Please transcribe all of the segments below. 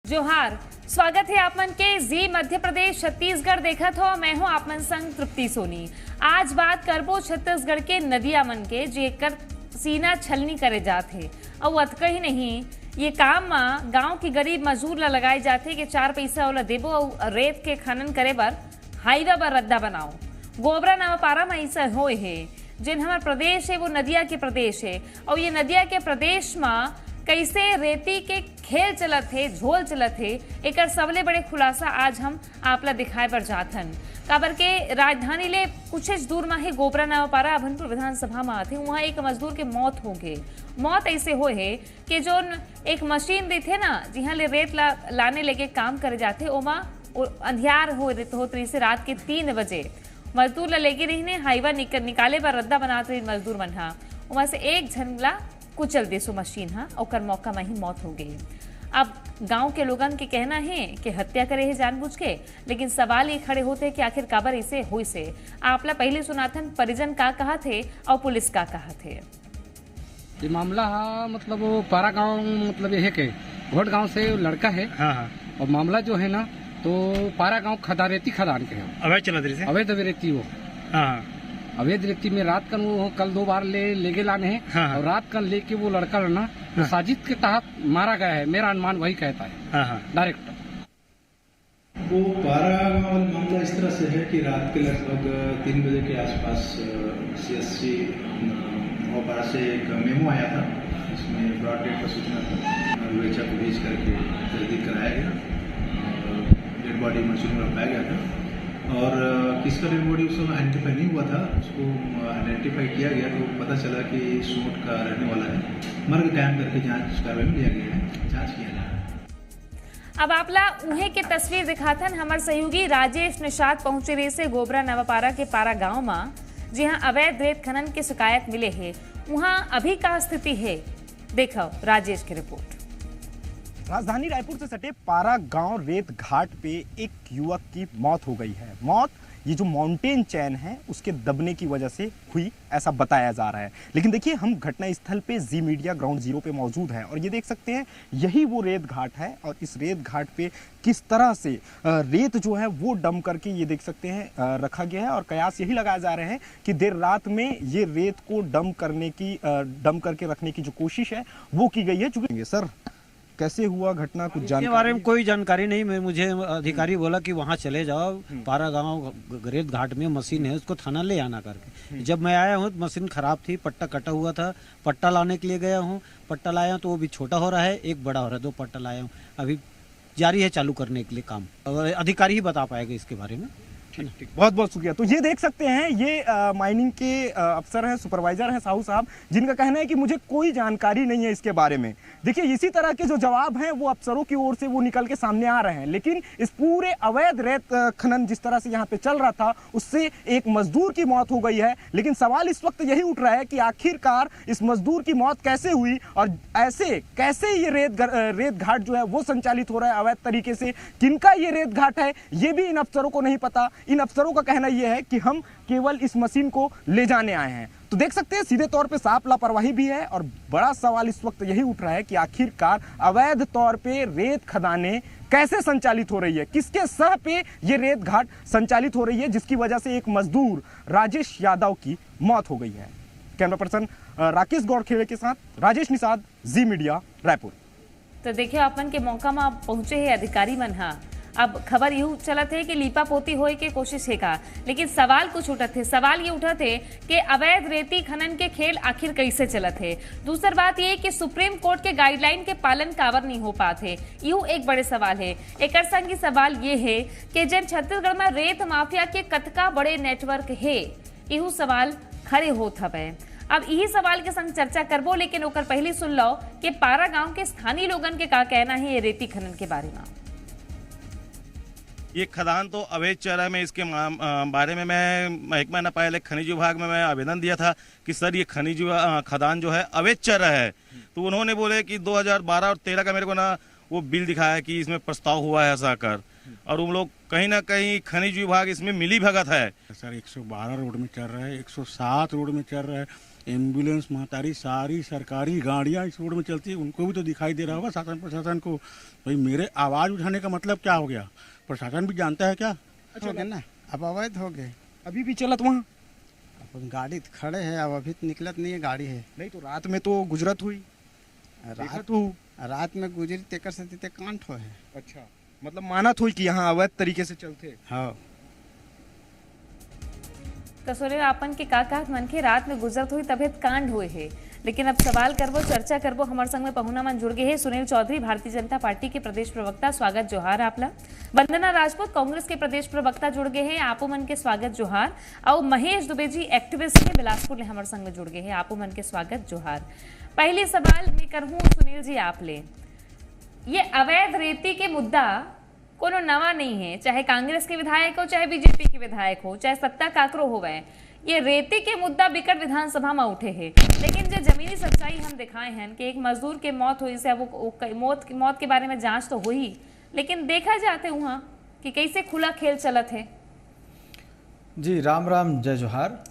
जोहार, स्वागत है आप मन के जी मध्य प्रदेश छत्तीसगढ़ देखत हो। मैं हूं आप मन संग तृप्ति सोनी। आज बात करबो छत्तीसगढ़ के नदिया मन के जेकर सीना छलनी करे जाते और अतका ही नहीं, ये काम में गांव की गरीब मजदूर ला लगाए जाते कि 4 पैसा वाला देबो और रेत के खनन करे बर हाईवे पर रद्दा बनाओ। गोबरा नवापारा में ऐसा होए है जिन हमार प्रदेश है वो नदिया के प्रदेश है और ये नदिया के प्रदेश में कैसे रेती के खेल चलत है, झोल चलत है, एक सबले बड़े खुलासा आज हम आपला दिखाए बर जाथन। काबर के राजधानी ले कुछ दूर में है गोबरा नवापारा अभनपुर विधानसभा में आते, वहाँ एक मजदूर के मौत हो गए। मौत ऐसे हो है कि जो एक मशीन देते ना जिहाँ ले रेत लाने लेके काम करे जाते, ओमा अंधियार होते से रात के 3 बजे मजदूर ला लेके रही हाईवा निकाले बर रद्दा बनाते मजदूर मन हा, वहां से एक झनला कुचल देसो मशीन हा और मौका में ही मौत हो गई। अब गांव के लोगन के कहना है कि हत्या करे है जानबूझ के, लेकिन सवाल ये खड़े होते हैं कि आखिर काबर इसे हुई से। आपला पहले सुनाथन परिजन का कहा थे और पुलिस का कहा थे। ये मामला मतलब वो पारा गांव मतलब ये है के घोट गांव से लड़का है। हाँ। और मामला जो है ना तो पारा गांव रेती खदान के है। अवैध चला रही अवैध रेती वो। हाँ। अवैध रेती में रात कल वो कल 2 बार लेके लाने हैं। हाँ। और रात कल लेके वो लड़का ना तो साजिद के तहत मारा गया है, मेरा अनुमान वही कहता है। हाँ। डायरेक्ट वो पारा गांव मामला इस तरह से है कि रात के लगभग 3 बजे के आसपास CSC नवापारा से एक मेमो आया था। इसमें ब्रॉड डेट का सूचना था, विवेचा को भेज करके तहरीक कराया गया और डेड बॉडी मशीन में रखाया गया था। और किसका डेड बॉडी उस समय आइडेंटिफाई नहीं हुआ था, उसको आइडेंटिफाई किया गया तो पता चला कि सूट का रहने वाला है। मर्ग कायम करके जांच कार्रवाई में लिया गया है, जांच किया जा रहा है। अब आपला उहे के तस्वीर दिखाथन हमारे सहयोगी राजेश निषाद पहुंचे रहे से गोबरा नवापारा के पारा गांव में, जहां अवैध रेत खनन की शिकायत मिले है। वहां अभी का स्थिति है, देखो राजेश की रिपोर्ट। राजधानी रायपुर से सटे पारा गांव रेत घाट पे एक युवक की मौत हो गई है। मौत ये जो माउंटेन चैन है उसके दबने की वजह से हुई, ऐसा बताया जा रहा है। लेकिन देखिए, हम घटना स्थल पे जी मीडिया ग्राउंड जीरो पे मौजूद हैं और ये देख सकते हैं यही वो रेत घाट है। और इस रेत घाट पे किस तरह से रेत जो है वो डम करके ये देख सकते हैं रखा गया है। और कयास यही लगाए जा रहे हैं कि देर रात में ये रेत को डम करके रखने की जो कोशिश है वो की गई है। चूंकि सर कैसे हुआ घटना, कुछ जानकारी के बारे में कोई जानकारी नहीं। मुझे अधिकारी बोला कि वहाँ चले जाओ, पारा गांव रेत घाट में मशीन है, उसको थाना ले आना करके। जब मैं आया हूँ मशीन खराब थी, पट्टा कटा हुआ था, पट्टा लाने के लिए गया हूँ। पट्टा लाया तो वो भी छोटा हो रहा है, एक बड़ा हो रहा है। 2 पट्टा लाया हूँ, अभी जारी है चालू करने के लिए काम। अधिकारी ही बता पाएगा इसके बारे में। ठीक, बहुत बहुत शुक्रिया। तो ये देख सकते हैं ये माइनिंग के अफसर हैं, सुपरवाइजर हैं साहू साहब, जिनका कहना है कि मुझे कोई जानकारी नहीं है इसके बारे में। देखिए, इसी तरह के जो जवाब हैं वो अफसरों की ओर से वो निकल के सामने आ रहे हैं। लेकिन इस पूरे अवैध रेत खनन जिस तरह से यहाँ पे चल रहा था उससे एक मजदूर की मौत हो गई है। लेकिन सवाल इस वक्त यही उठ रहा है कि आखिरकार इस मजदूर की मौत कैसे हुई और ऐसे कैसे ये रेत घाट जो है वो संचालित हो रहा है अवैध तरीके से। किनका ये रेत घाट है ये भी इन अफसरों को नहीं पता। इन अफसरों का कहना यह है कि हम केवल इस मशीन को ले जाने आए हैं। तो देख सकते हैं सीधे तौर पे साफ लापरवाही भी है। और बड़ा सवाल इस वक्त यही उठ रहा है कि आखिरकार अवैध तौर पे रेत खदानें कैसे संचालित हो रही है, किसके सह पे ये रेत घाट संचालित हो रही है, जिसकी वजह से एक मजदूर राजेश यादव की मौत हो गई है। कैमरा पर्सन राकेश गौड़खेड़े के साथ राजेश निषाद, जी मीडिया रायपुर। तो देखिए, अपन के मौका में पहुंचे है अधिकारी मन। हाँ, अब खबर यूं चलत है कि लीपा पोती होए के कोशिश है का, लेकिन सवाल कुछ उठत है। सवाल ये उठत है कि अवैध रेती खनन के खेल आखिर कैसे चलत है। दूसरी बात ये कि सुप्रीम कोर्ट के गाइडलाइन के पालन कावर नहीं हो पाते, यूं एक बड़े सवाल है। एक संगी सवाल ये है कि जब छत्तीसगढ़ में रेत माफिया के कतका बड़े नेटवर्क है, यू सवाल खड़े होत हवे। अब यही सवाल के संग चर्चा करबो, लेकिन ओकर पहले सुन लो कि पारा गांव के स्थानीय लोगन के का कहना है ये रेती खनन के बारे में। ये खदान तो अवैध चल रहा है। मैं इसके बारे में मैं 1 महीना पहले खनिज विभाग में मैं आवेदन दिया था कि सर ये खनिज खदान जो है अवैध चल रहा है। तो उन्होंने बोले कि 2012 और 13 का मेरे को ना वो बिल दिखाया कि इसमें प्रस्ताव हुआ है ऐसा कर। और उन लोग कहीं ना कहीं खनिज विभाग इसमें मिली भगत है। सर 112 रोड में चल रहा है, 107 रोड में चल रहा है, एम्बुलेंस महतारी सारी सरकारी गाड़ियां इस रोड में चलती है, उनको भी तो दिखाई दे रहा होगा शासन प्रशासन को। भाई मेरे आवाज़ उठाने का मतलब क्या हो गया, प्रशासन भी जानता है क्या? हो गए ना, अब अवैध हो गए, अभी भी चलत वहाँ? अब गाड़ी तो खड़े है, अब अभी तो निकलत नहीं है गाड़ी है। नहीं तो रात में तो गुजरत हुई, रात में गुजरी तेकर से ते कांट हो है। अच्छा, मतलब मानत हुई कि यहाँ अवैध तरीके से चलते। हाँ कसोरे आपन के का मन के रात में गुजरत हुई तबियत कांड हुए है। लेकिन अब सवाल करबो, चर्चा करबो, हमारे संग में पहुना मन जुड़ गए हैं। सुनील चौधरी भारतीय जनता पार्टी के प्रदेश प्रवक्ता, स्वागत जोहार आपला। वंदना राजपूत कांग्रेस के प्रदेश प्रवक्ता जुड़ गए हैं, आपो मन के स्वागत जोहार। और महेश दुबे जी एक्टिविस्ट के बिलासपुर ले हमारे संग में जुड़ गए हैं, आपो मन के स्वागत जोहार। पहले सवाल मैं करहूं सुनील जी आप ले, ये अवैध रेती के मुद्दा कोनो नवा नहीं है, चाहे कांग्रेस के विधायक हो, चाहे बीजेपी के विधायक हो, चाहे सत्ता काकरो होवे, ये रेती के मुद्दा बिकट विधानसभा में उठे है। लेकिन जो जमीनी सच्चाई हम दिखाए हैं कि एक मजदूर के मौत हुई से वो मौत के बारे में जांच तो हुई, लेकिन देखा जाते वहाँ कि कैसे खुला खेल चलत है। जी राम राम, जय जोहार।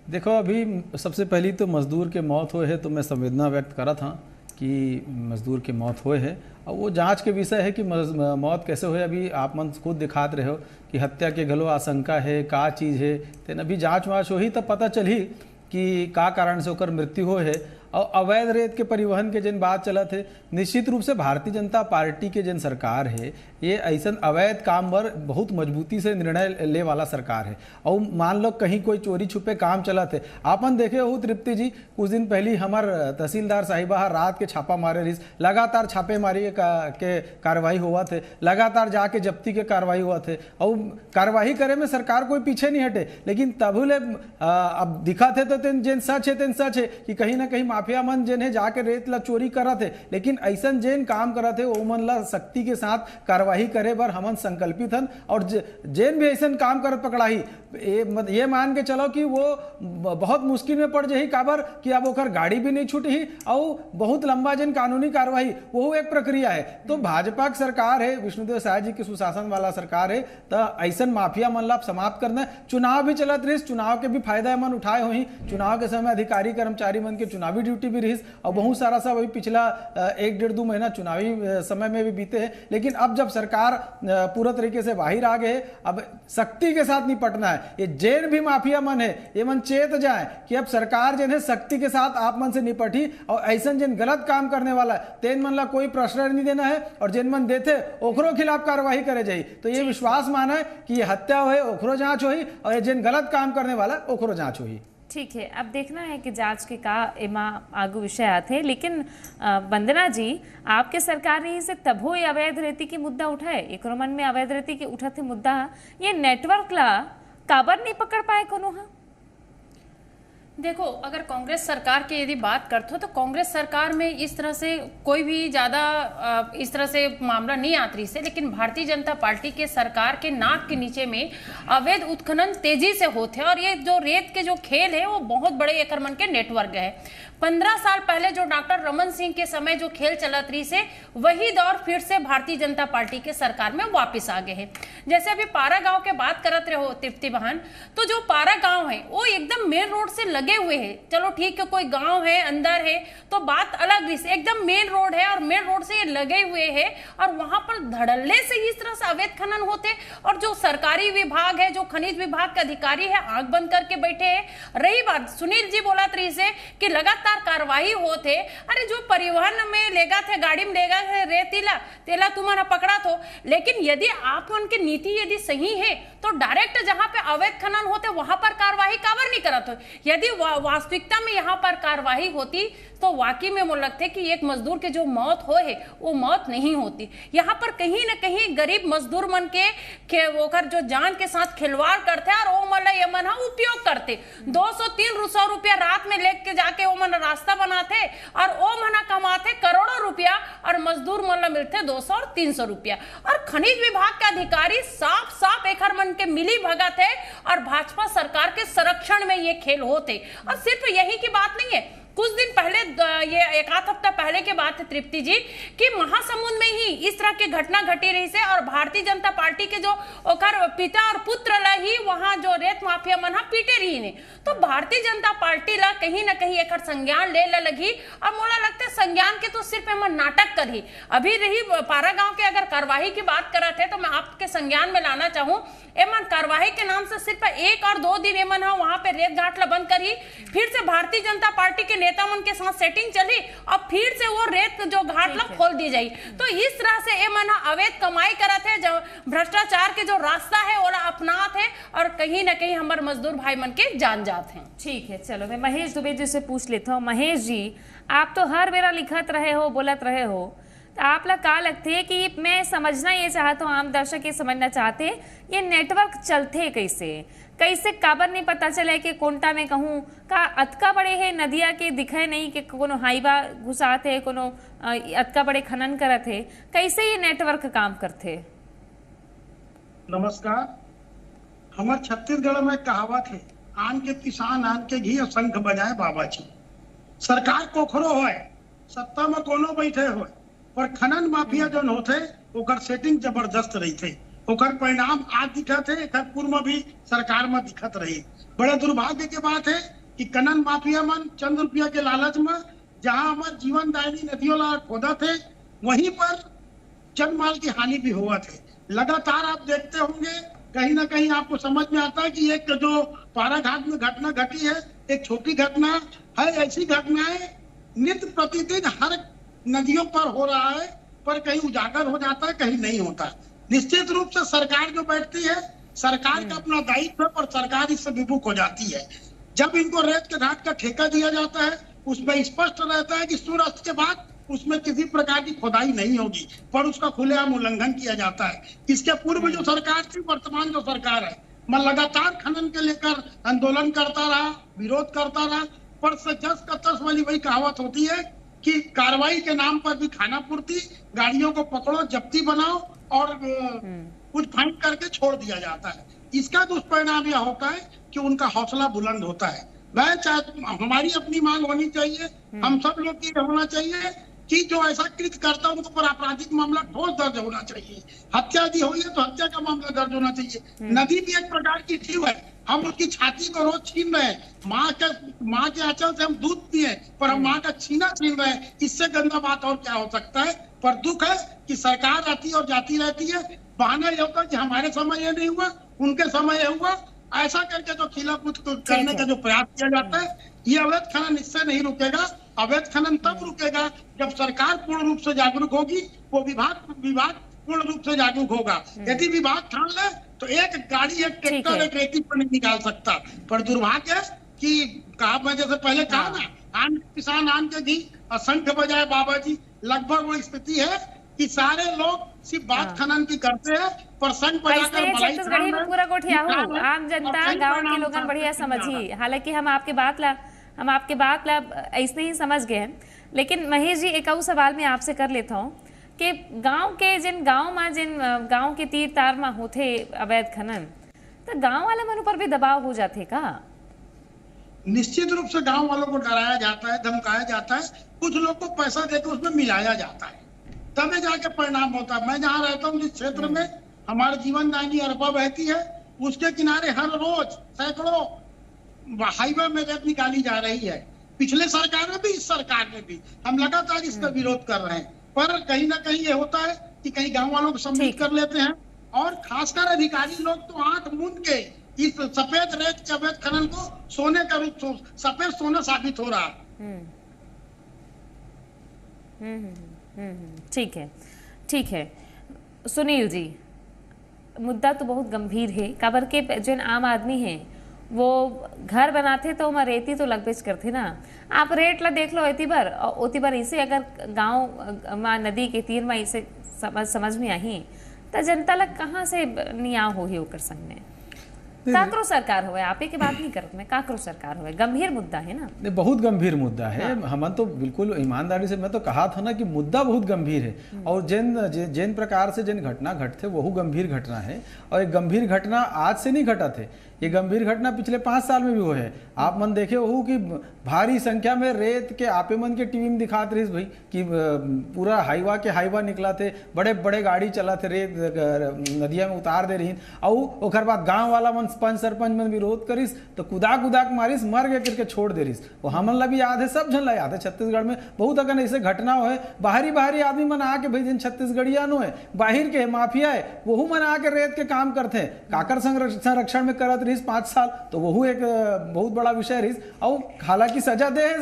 देखो अभी सबसे पहली तो मजदूर के मौत हुए है तो मैं संवेदना व्यक्त करा था कि मजदूर के मौत हुए है, और वो जांच के विषय है कि मौत कैसे हुए। अभी आप मन खुद दिखाते रहे हो कि हत्या के गलो आशंका है, का चीज़ है, तेन अभी जांच वाँच हो ही तब पता चली कि का कारण से होकर मृत्यु हो है। और अवैध रेत के परिवहन के जिन बात चलत है, निश्चित रूप से भारतीय जनता पार्टी के जिन सरकार है ये ऐसा अवैध काम पर बहुत मजबूती से निर्णय ले वाला सरकार है। और मान लो कहीं कोई चोरी छुपे काम चलत है, आपन देखे हो तृप्ति जी, कुछ दिन पहले हमार तहसीलदार साहिबा रात के छापा मारे रही, लगातार छापेमारी के कार्रवाई हुआ थे, लगातार जाके जब्ती के कार्रवाई हुआ थे, और कार्रवाई करे में सरकार कोई पीछे नहीं हटे। लेकिन तभी अब दिखा थे तो जिन सच है तेन सच है कि कहीं ना कहीं माफिया मन जिन है जाके रेत ला चोरी करा थे, लेकिन ऐसा जिन काम करा थे वो मन ला सख्ती के साथ कार्रवाई करे बर हमन संकल्पित हन। और जिन भी ऐसा काम कर पकड़ाही ये मान के चलो कि वो बहुत मुश्किल में पड़ जाही, काबर कि अब ओकर गाड़ी भी नहीं छूटी और बहुत लंबा जिन कानूनी कार्रवाई वो एक प्रक्रिया है। तो भाजपा की सरकार है, विष्णुदेव साय जी के सुशासन वाला सरकार है, तो ऐसा माफिया मन ला समाप्त करना। चुनाव भी चलत रही, चुनाव के भी फायदा मन उठाए हो ही, चुनाव के समय अधिकारी कर्मचारी मन के चुनावी ड्यूटी भी रही, और बहुत सारा सब अभी पिछला 1-1.5-2 महीना चुनावी समय में भी बीते हैं। लेकिन अब जब सरकार पूरा तरीके से बाहर आ गए, अब सख्ती के साथ निपटना है। ये जैन भी माफिया मन है, ये मन चेत जाए कि अब सरकार जिन है सख्ती के साथ आप मन से निपटी, और ऐसा जिन गलत काम करने वाला है तेन मन ला कोई प्रश्रय नहीं देना है, और जिन मन देते ओकरो खिलाफ कार्रवाई करे जाए। तो ये विश्वास माना है कि ये हत्या हो ओकरो जांच हो, और ये जिन गलत काम करने वाला ओकरो जांच हो। ठीक है, अब देखना है कि जांच के का एमा आगू विषय आते। लेकिन वंदना जी, आपके सरकार ने से तब हो अवैध रेती की मुद्दा उठाए, एक मन में अवैध रेती के उठा थे मुद्दा, ये नेटवर्क ला काबर नहीं पकड़ पाए कोनो? हाँ देखो, अगर कांग्रेस सरकार की यदि बात करते हो तो कांग्रेस सरकार में इस तरह से कोई भी ज़्यादा इस तरह से मामला नहीं आत रही से, लेकिन भारतीय जनता पार्टी के सरकार के नाक के नीचे में अवैध उत्खनन तेजी से होते हैं, और ये जो रेत के जो खेल है वो बहुत बड़े एकड़ मन के नेटवर्क है। 15 साल पहले जो डॉक्टर रमन सिंह के समय जो खेल चलत रही से, वही दौर फिर से भारतीय जनता पार्टी के सरकार में वापस आ गए हैं। जैसे अभी पारा गांव के बात करत रहे हो तृप्ति बहन, तो जो पारा गांव है वो एकदम मेन रोड से लगे हुए है। चलो ठीक है, कोई गांव है अंदर है तो बात अलग रही, एकदम मेन रोड है और मेन रोड से ये लगे हुए है, और वहां पर धड़ल्ले से इस तरह से अवैध खनन होते, और जो सरकारी विभाग है, जो खनिज विभाग के अधिकारी है, आंख बंद करके बैठे हैं। रही बात सुनील जी बोला रही से कि लगातार कार्रवाई होते, अरे जो परिवहन में लेगा थे, गाड़ी में लेगा थे रेतीला तेला तुम्हारा पकड़ा तो, लेकिन यदि आप उनकी नीति यदि सही है तो डायरेक्ट जहां पे अवैध खनन होते वहां पर कार्रवाई काबर नहीं करत हो। यदि वास्तविकता में यहाँ पर कार्रवाई होती तो वाकई में मुझे लगता है कि एक मजदूर के जो मौत हो है वो मौत नहीं होती। यहाँ पर कहीं ना कहीं गरीब मजदूर मन के वोकर जो जान के साथ खिलवाड़ करते हैं, और वो मन ये मन उपयोग करते, 200-300 रुपया रात में लेके जाके वो मन रास्ता बनाते, और वो मना कमाते करोड़ों रुपया, और मजदूर मन मिलते 200 और 300 रुपया। और खनिज विभाग के अधिकारी साफ साफ एक मन के मिली भगत है, और भाजपा सरकार के संरक्षण में ये खेल होते। और सिर्फ यही की बात नहीं है, कुछ दिन पहले ये एक आध हफ्ता पहले के बात है तृप्ति जी कि महासमुंद में ही इस तरह की घटना घटी रही से और भारतीय जनता पार्टी के जो ओकर पिता और पुत्र ला ही वहां जो रेत माफिया मन पीटे रही ने, तो भारतीय जनता पार्टी ला कहीं ना कहीं एक संज्ञान ले लगी और मोला लगता है संज्ञान के तो सिर्फ एमन नाटक करी। अभी रही पारा गांव के अगर कार्रवाई की बात करत है तो मैं आपके संज्ञान में लाना चाहूँ, एमन कार्रवाई के नाम से सिर्फ 1 और 2 दिन एमन वहां पे रेत घाट ला बंद करी, फिर से भारतीय जनता पार्टी के नेता मन के साथ सेटिंग चली और फिर से वो रेत जो घाट ला खोल दी जाई। तो इस तरह से एमन अवैध कमाई करत है, जो भ्रष्टाचार के जो रास्ता है वो अपनात है और कहीं ना कहीं हमारे मजदूर भाई मन के जान जात हैं। ठीक है, चलो मैं महेश दुबे जी से पूछ लेता हूँ। महेश जी, आप तो हर बेरा लिखत रहे हो, बोलत रहे हो, तो आप लोग का लगते है कि मैं समझना ये चाहता हूँ, आम दर्शक ये समझना चाहते ये नेटवर्क चलते कैसे कैसे काबर नहीं पता चले कि कोंटा में कहूँ का अतका बड़े है नदिया के दिखे नहीं कि कोनो हाईवा घुसाते है, कोनो अतका बड़े खनन करत है, कैसे ये नेटवर्क काम करते? नमस्कार। हमारे छत्तीसगढ़ में कहावत है, आन के किसान आन के घी और शंख बजाए बाबा जी। सरकार कोखरो होए, सत्ता में कोनो बैठे होए, पर खनन माफिया जो होते ओकर सेटिंग जबरदस्त रही थे, ओकर परिणाम आज दिखत है, एक पूर्व में भी सरकार में दिखत रही। बड़े दुर्भाग्य की बात है कि खनन माफिया मन चंद रुपया के लालच में जहां हमारे जीवन दायनी नदियों ला खोदा थे वहीं पर जनमाल की हानि भी हुआ थे। लगातार आप देखते होंगे, कहीं ना कहीं आपको समझ में आता है कि एक जो पारा घाट में घटना घटी है एक छोटी घटना है, ऐसी घटनाएं नित्य प्रतिदिन हर नदियों पर हो रहा है, पर कहीं उजागर हो जाता है, कहीं नहीं होता। निश्चित रूप से सरकार जो बैठती है, सरकार का अपना दायित्व है, पर सरकार इससे विमुख हो जाती है। जब इनको रेत के घाट का ठेका दिया जाता है उसमें स्पष्ट रहता है कि सूर्यास्त के बाद उसमें किसी प्रकार की खुदाई नहीं होगी, पर उसका खुलेआम उल्लंघन किया जाता है। इसके पूर्व जो सरकार थी, वर्तमान जो सरकार है, मैं लगातार खनन के लेकर आंदोलन करता रहा, विरोध करता रहा, पर जस का तस वाली वही कहावत होती है कि कार्रवाई के नाम पर भी खाना पूर्ति, गाड़ियों को पकड़ो, जब्ती बनाओ और कुछ फाइन करके छोड़ दिया जाता है। इसका दुष्परिणाम यह होता है कि उनका हौसला बुलंद होता है। वह चाहे हमारी अपनी मांग होनी चाहिए, हम सब लोग की होना चाहिए कि जो ऐसा कृत्य करता है उनको पर आपराधिक मामला ठोस दर्ज होना चाहिए। हत्या यदि हुई है तो हत्या का मामला दर्ज होना चाहिए। नदी भी एक प्रकार की जीव है, हम उसकी छाती को रोज छीन रहे हैं। माँ के आंचल से हम दूध पिए, पर हम माँ का छीना छीन रहे हैं। इससे गंदा बात और क्या हो सकता है? पर दुख है कि सरकार आती और जाती रहती है। बहाना ये होता है कि हमारे समय ये नहीं हुआ, उनके समय ये हुआ, ऐसा करके जो खिलाफत करने का जो प्रयास किया जाता है, ये अवैध खनन इससे नहीं रुकेगा। अवैध खनन तब रुकेगा जब सरकार पूर्ण रूप से जागरूक होगी, वो विभाग पूर्ण रूप से जागरूक होगा। यदि विभाग ठान ले तो एक गाड़ी, एक ट्रैक्टर, एक रेती पर नहीं निकाल सकता। पर दुर्भाग्य कि कहा, मैं जैसे पहले कहा ना, आन किसान आन के घी और शंख बजाए बाबा जी, लगभग वो स्थिति है कि सारे लोग सिर्फ बात खनन की करते हैं, पर शंख बजाकर छत्तीसगढ़ी में पूरा गोठिया हो, आम जनता गाँव के लोग बढ़िया समझी। हालांकि हम आपके बात ला ऐसे ही समझ गए हैं, लेकिन महेश जी एक और सवाल मैं आपसे कर लेता हूँ कि गांव के तीर तार में होते अवैध खनन, तो गांव वाले मन पर भी दबाव हो जाते का? निश्चित रूप से गांव वालों को डराया जाता है, धमकाया जाता है, कुछ लोग को पैसा देकर उसमें मिलाया जाता है, तब जाके परिणाम होता है। मैं जहाँ रहता हूँ जिस क्षेत्र में हमारे जीवन दायनी अरबा बहती है, उसके किनारे हर रोज सैकड़ों हाईवे में रेत निकाली जा रही है। पिछले सरकार में भी, इस सरकार में भी हम लगातार इसका विरोध कर रहे हैं, पर कहीं ना कहीं ये होता है कि कहीं गांव वालों को सम्मिलित कर लेते हैं, और खासकर अधिकारी लोग तो आंख मूंद के इस सफेद रेत के अवैध खनन को सोने का रूप, सफेद सोना साबित हो रहा है। ठीक है सुनील जी, मुद्दा तो बहुत गंभीर है। काबर के जो आम आदमी है वो घर बनाते तो वहाँ रेती तो लगबेच करते ना। आप रेट ला देख लो ओती बार इसे अगर गांव माँ नदी के तीर में इसे समझ में आई तो जनता लग कहाँ से निया हो ही ओकर संग में? काकरो सरकार हुए, आप ही की बात नहीं करत मैं, काकरो सरकार हुए, गंभीर मुद्दा है ना। नहीं, बहुत गंभीर मुद्दा है। हम तो बिल्कुल ईमानदारी से मैं तो कहा था ना कि मुद्दा बहुत गंभीर है और जिन प्रकार से जिन घटना घटते वह गंभीर घटना है। और एक गंभीर घटना आज से नहीं घटा थे, ये गंभीर घटना पिछले 5 साल में भी हुए है। आप मन देखे हो कि भारी संख्या में रेत के आपे मन के टीवी में दिखात रही भाई कि पूरा हाईवा निकला थे, बड़े बड़े गाड़ी चला थे, रेत नदिया में उतार दे रही और ओकर बाद गांव वाला मन पंच सरपंच मन विरोध करिस तो कुदाक मारिस, मर गए करके छोड़ दे रही। वो हमन ला भी याद है, सब जन ला याद है। छत्तीसगढ़ में बहुत अगर ऐसे घटना हो है, बाहरी आदमी मन आके भाई जिन छत्तीसगढ़िया नो है, बाहर के माफिया है, वहू मन आके रेत के काम करते हैं, काकर संरक्षण में करत रही 5 साल, तो वहू एक बहुत बड़ा विषय रही। और हालांकि सजा दे है,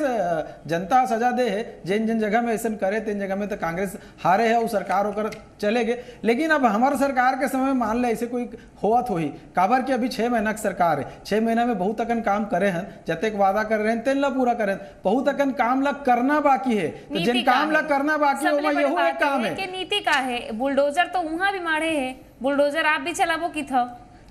जनता सजा दे है, जिन जगह में ऐसा करे तीन जगह में तो कांग्रेस हारे है और सरकार होकर चले गए। लेकिन अब हमारे सरकार के समय में मान ले ऐसे कोई होवत हो ही काबर कि अभी 6 महीना की सरकार है, 6 महीना में बहुत अकन काम करे हैं, जतेक वादा कर रहे हैं तेन ला पूरा करें, बहुत अकन काम ला करना बाकी है। तो जिन काम ला करना बाकी है वो यही एक काम है कि नीति का है। बुलडोजर तो वहां भी मारे है, बुलडोजर आप भी चलाबो की था,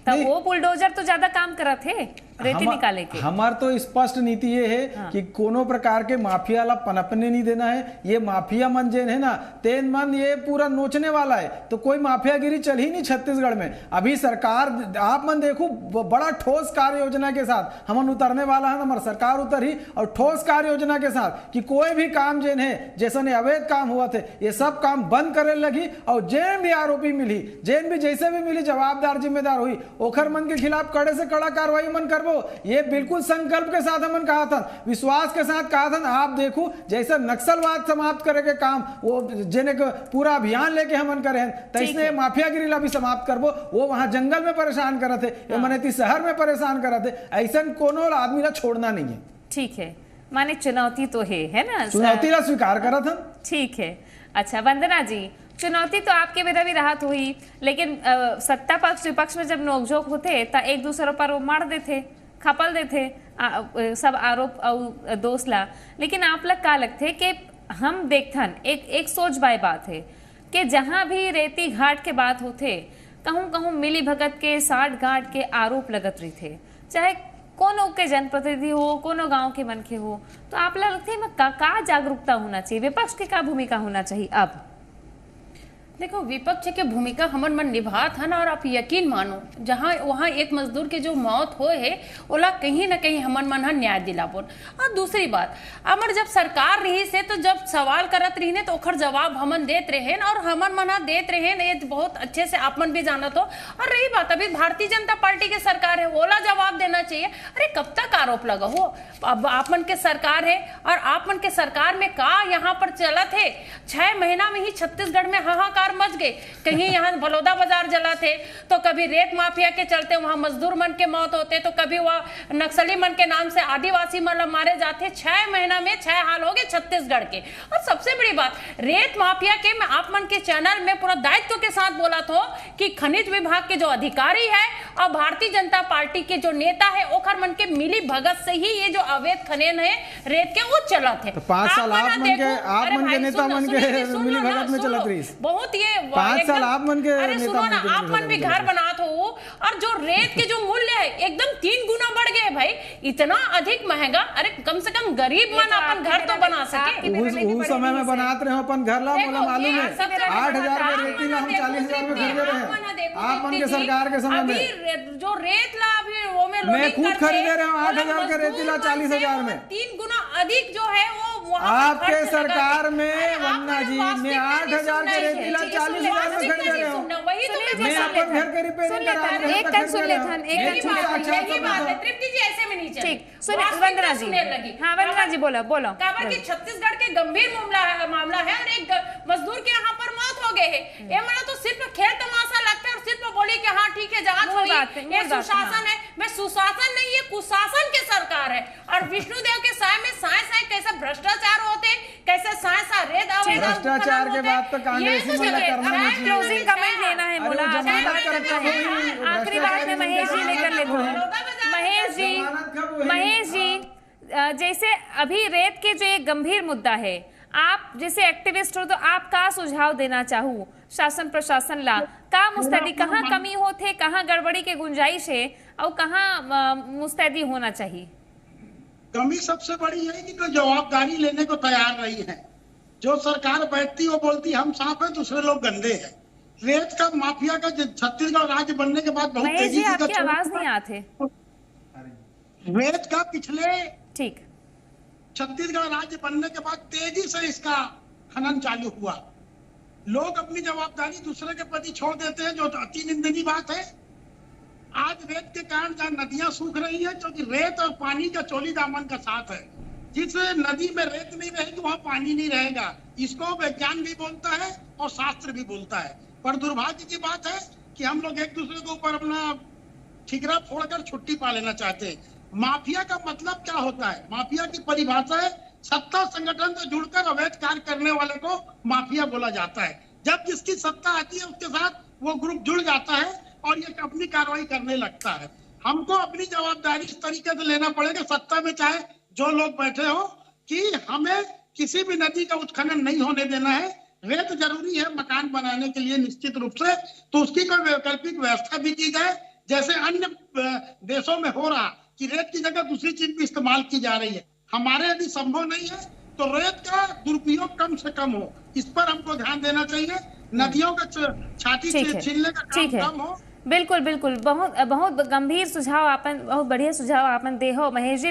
तब वो बुलडोजर तो ज्यादा काम करा थे रेती निकाले के। हमार तो स्पष्ट नीति ये है कि कोनो प्रकार के माफिया ला पनपने नहीं देना है। ये माफिया मन जेन है ना, तेन मन ये पूरा नोचने वाला है, तो कोई माफियागिरी चल ही नहीं छत्तीसगढ़ में। अभी सरकार आप मन देखो बड़ा ठोस कार्य योजना के साथ हमन उतरने वाला है, हमारी सरकार उतरी और ठोस कार्य योजना के साथ कि कोई भी काम जेन है जैसे अवैध काम हुआ थे ये सब काम बंद करे लगी और जेन भी आरोपी मिली, जेन भी जैसे भी मिली जवाबदार जिम्मेदार हुई ओखर मन के खिलाफ कड़े से कड़ा कार्रवाई मन करबो। ये बिल्कुल संकल्प के साथ हमन कहा था, विश्वास के साथ कहा था। आप देखो जैसे नक्सलवाद समाप्त करे के काम वो जिन्हें पूरा अभियान लेके हमन करे तैसने माफियागिरी ला भी समाप्त करबो। वो वहां जंगल में परेशान करते ये मनेती शहर में परेशान करते, ऐसा कोनो आदमी ला छोड़ना नहीं है। ठीक है, माने चुनौती तो है ना, चुनौती ला स्वीकार करा था। ठीक है। अच्छा वंदना जी, चुनौती तो आपके विदा भी राहत हुई, लेकिन सत्ता पक्ष विपक्ष में जब नोकझोंक होते तो एक दूसरे पर वो मार देते, खपल देते सब आरोप और दोष ला। लेकिन आप लोग का लगते कि हम देखथन एक सोच बाय बात है कि जहां भी रेती घाट के बात होते कहूँ मिली भगत के साठ घाट के आरोप लगत रही थे, चाहे कोनो के जनप्रतिनिधि हो, कोनो गांव के मनखे हो। तो आप लोग लगते हैं का जागरूकता होना चाहिए, विपक्ष की का भूमिका होना चाहिए? अब देखो विपक्ष की भूमिका हमन मन निभा था ना, और आप यकीन मानो जहाँ वहाँ एक मजदूर के जो मौत हो है ओला कहीं ना कहीं हमन मन न्याय दिलाबोन। और दूसरी बात अमर जब सरकार रही से तो जब सवाल करत रही ने तो ओखर जवाब हमन देत रहे और हमन मन देत रहे ये बहुत अच्छे से आप मन भी जानत हो। और रही बात अभी भारतीय जनता पार्टी के सरकार है, ओला जवाब देना चाहिए। अरे कब तक आरोप लगा हो, अब आप मन के सरकार है और आप मन के सरकार में का यहाँ पर चला थे 6 महीना में ही छत्तीसगढ़ में हाहाकार मच गए। कहीं यहाँ बलौदा बाजार जला थे तो कभी रेत माफिया के चलते वहां मजदूर मन के मौत होते, तो कभी वह नक्सली मन के नाम से आदिवासी मन मारे जाते। 6 महीना में 6 हाल हो गए छत्तीसगढ़ के। और सबसे बड़ी बात रेत माफिया के मैं आप मन के चैनल में पूरा दायित्व के साथ बोला था कि खनिज विभाग के जो अधिकारी है और भारतीय जनता पार्टी के जो नेता है ओखर मन के मिली भगत से ही ये जो अवैध खनन है रेत के वो चला थे। 5 साल आप मन के नेता मन के मिली भगत में चलत रही, बहुत ये 5 साल आप मन के अरे सुनो ना, आप मन भी घर बनात हो और जो रेत के जो मूल्य है एकदम 3 गुना बढ़ गए भाई, इतना अधिक महंगा। अरे कम से कम गरीब मन अपन घर तो बना सके। उस समय में बनाते रहे अपन घर ला, मोला मालूम है 8,000 में रेती ला हम 40,000 में खरीदे रहे आप मन के सरकार के समय में। जो रेत ला अभी वो में मैं खुद खरीदे रहा हूँ 8,000 के रेती ला 40,000 में, 3 गुना अधिक जो है वो आपके सरकार में। वन्ना जी मैं 8,000 के रेती ला 40,000 में खरीदे रहे हूँ। मैं अपन घर के रिपेयरिंग करा रहा हूँ। एक टन सुन लेथन, एक टन सुन लेथन। तृप्ति जी ऐसे में नहीं चले। ठीक सुनिए वंदना जी, हाँ वंदना जी बोलो बोलो। काबर कि छत्तीसगढ़ के गंभीर मामला है और एक मजदूर के यहाँ पर मौत हो गए है। ये माना तो सिर्फ खेल तमाशा लगता है और सिर्फ बोली कि हाँ ठीक है जांच हो रही, ये सुशासन है। मैं सुशासन नहीं, ये कुशासन की सरकार है। और विष्णुदेव के साय में साय कैसे भ्रष्टाचार होते, कैसे साय रेत भ्रष्टाचार के बाद तो कांग्रेस ही करना चाहिए। क्लोजिंग कमेंट लेना है बोला, आखिरी बात में महेश जी लेकर लेते हैं। महेश जी जैसे अभी रेत के जो एक गंभीर मुद्दा है, आप जैसे एक्टिविस्ट हो तो आप का सुझाव देना चाहूँ शासन प्रशासन ला, का मुस्तैदी कहाँ कमी होते, कहाँ गड़बड़ी के गुंजाइश है, और कहाँ मुस्तैदी होना चाहिए? कमी सबसे बड़ी है कि कोई जवाबदारी लेने को तैयार नहीं है। जो सरकार बैठती वो बोलती हम साफ हैं, दूसरे लोग गंदे हैं। रेत का माफिया का छत्तीसगढ़ राज्य बनने के बाद बहुत महेश जी, तेजी आपकी आवाज नहीं आते। रेत का पिछले ठीक छत्तीसगढ़ राज्य बनने के बाद तेजी से इसका खनन चालू हुआ। लोग अपनी जवाबदारी दूसरे के प्रति छोड़ देते हैं, जो अति निंदनीय बात है। आज रेत के कारण जहाँ नदियां सूख रही है, क्योंकि रेत और पानी का चोली दामन का साथ है। जिस नदी में रेत नहीं रहेगी वहां पानी नहीं रहेगा। इसको विज्ञान भी बोलता है और शास्त्र भी बोलता है। पर दुर्भाग्य की बात है कि हम लोग एक दूसरे के ऊपर अपना ठिकरा फोड़कर छुट्टी पा लेना चाहते हैं। माफिया का मतलब क्या होता है? माफिया की परिभाषा है सत्ता संगठन से जुड़कर अवैध कार्य करने वाले को माफिया बोला जाता है। जब जिसकी सत्ता आती है उसके साथ वो ग्रुप जुड़ जाता है और ये अपनी कार्रवाई करने लगता है। हमको अपनी जवाबदारी इस तरीके से लेना पड़ेगा, सत्ता में चाहे जो लोग बैठे हो, कि हमें किसी भी नदी का उत्खनन नहीं होने देना है। रेत जरूरी है मकान बनाने के लिए निश्चित रूप से, तो उसकी कोई वैकल्पिक व्यवस्था भी की जाए, जैसे अन्य देशों में हो रहा कि रेत की जगह दूसरी चीज भी इस्तेमाल की जा रही है। हमारे यदि संभव नहीं है तो रेत का दुरुपयोग कम से कम हो, इस पर हमको ध्यान देना चाहिए। नदियों का छाती छीनने का काम कम हो। बिल्कुल बिल्कुल, बहुत बहुत गंभीर सुझाव आपन, बहुत बढ़िया सुझाव आपन दे हो महेश जी।